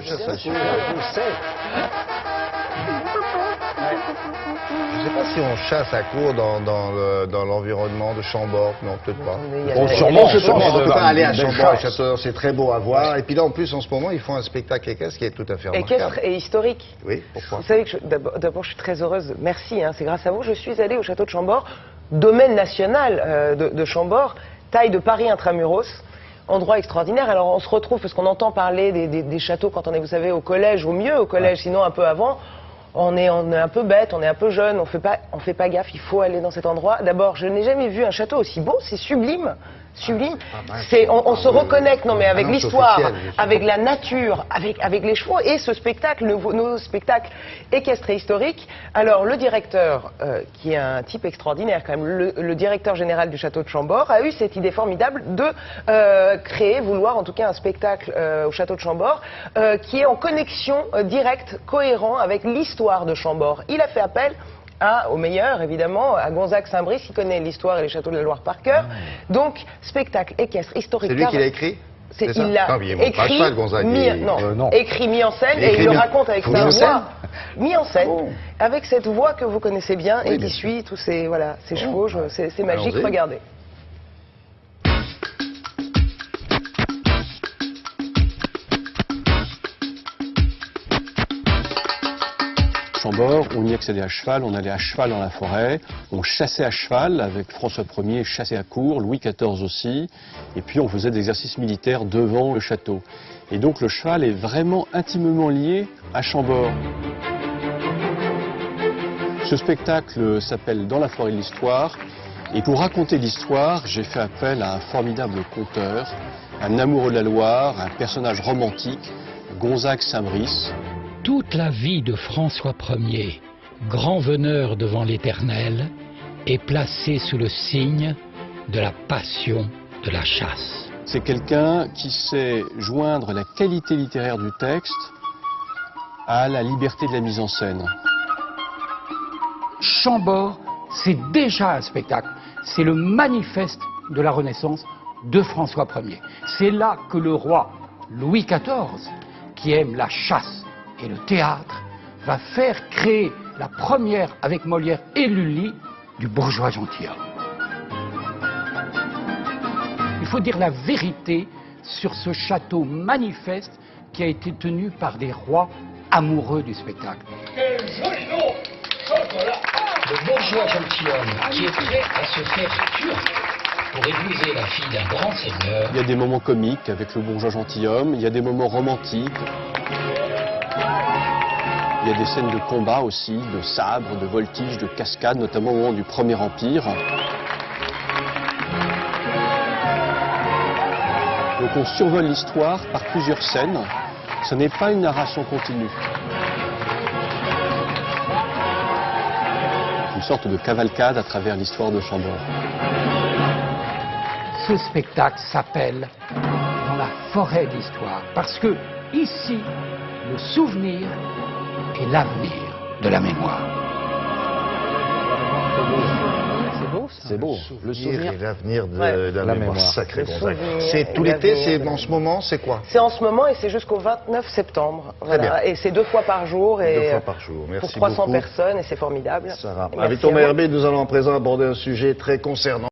chasse à court, un peu sec. Je ne sais pas si on chasse à court dans l'environnement de Chambord, non, peut-être pas. Bon, sûrement, En tout cas, aller à Chambord et Château, c'est très beau à voir. Et puis là, en plus, en ce moment, ils font un spectacle équestre qui est tout à fait remarquable. Équestre et historique. Oui, pourquoi? Vous savez que d'abord, je suis très heureuse. Merci, hein, c'est grâce à vous. Je suis allée au château de Chambord, domaine national de Chambord, taille de Paris intramuros. Endroit extraordinaire. Alors on se retrouve, parce qu'on entend parler des châteaux quand on est, vous savez, au collège, au mieux au collège, sinon un peu avant. On est un peu bête, on est un peu jeune, on fait pas gaffe, il faut aller dans cet endroit. D'abord, je n'ai jamais vu un château aussi beau, c'est sublime. Sublime. On se reconnecte, non mais avec l'histoire, avec la nature, avec les chevaux et ce spectacle, nos spectacles équestres et historiques. Alors le directeur, qui est un type extraordinaire quand même, le directeur général du château de Chambord, a eu cette idée formidable de créer, vouloir en tout cas un spectacle au château de Chambord qui est en connexion directe, cohérent avec l'histoire de Chambord. Il a fait appel au meilleur, évidemment, à Gonzague Saint-Brice, qui connaît l'histoire et les châteaux de la Loire par cœur. Donc, spectacle équestre, historique. C'est lui qui l'a écrit? Il l'a écrit, écrit, mis en scène, et il le raconte avec sa voix. Mis en scène, avec cette voix que vous connaissez bien et qui suit tous ces chevaux. C'est magique, regardez. Chambord, on y accédait à cheval, on allait à cheval dans la forêt, on chassait à cheval avec François Ier, chassait à court, Louis XIV aussi, et puis on faisait des exercices militaires devant le château. Et donc le cheval est vraiment intimement lié à Chambord. Ce spectacle s'appelle Dans la forêt de l'histoire, et pour raconter l'histoire, j'ai fait appel à un formidable conteur, un amoureux de la Loire, un personnage romantique, Gonzague Saint-Brice. Toute la vie de François Ier, grand veneur devant l'Éternel, est placée sous le signe de la passion de la chasse. C'est quelqu'un qui sait joindre la qualité littéraire du texte à la liberté de la mise en scène. Chambord, c'est déjà un spectacle. C'est le manifeste de la Renaissance de François Ier. C'est là que le roi Louis XIV, qui aime la chasse et le théâtre, va faire créer la première, avec Molière et Lully, du bourgeois gentilhomme. Il faut dire la vérité sur ce château manifeste qui a été tenu par des rois amoureux du spectacle. Quel joli nom! Chocolat! Le bourgeois gentilhomme qui est prêt à se faire turc pour épouser la fille d'un grand seigneur. Il y a des moments comiques avec le bourgeois gentilhomme, il y a des moments romantiques. Il y a des scènes de combat aussi, de sabre, de voltige, de cascade, notamment au moment du Premier Empire. Donc on survole l'histoire par plusieurs scènes. Ce n'est pas une narration continue. Une sorte de cavalcade à travers l'histoire de Chambord. Ce spectacle s'appelle Dans la forêt de l'histoire, parce que ici, le souvenir et l'avenir de la mémoire. C'est beau. Le souvenir et l'avenir de la mémoire. Sacré Gonzague. C'est tout l'été, c'est en ce moment, c'est quoi? C'est en ce moment et c'est jusqu'au 29 septembre. Voilà. Et c'est 2 fois par jour. Et 2 fois par jour. Merci pour 300 beaucoup. personnes et c'est formidable. Sarah. Avec Thomas Herbet, nous allons à présent aborder un sujet très concernant.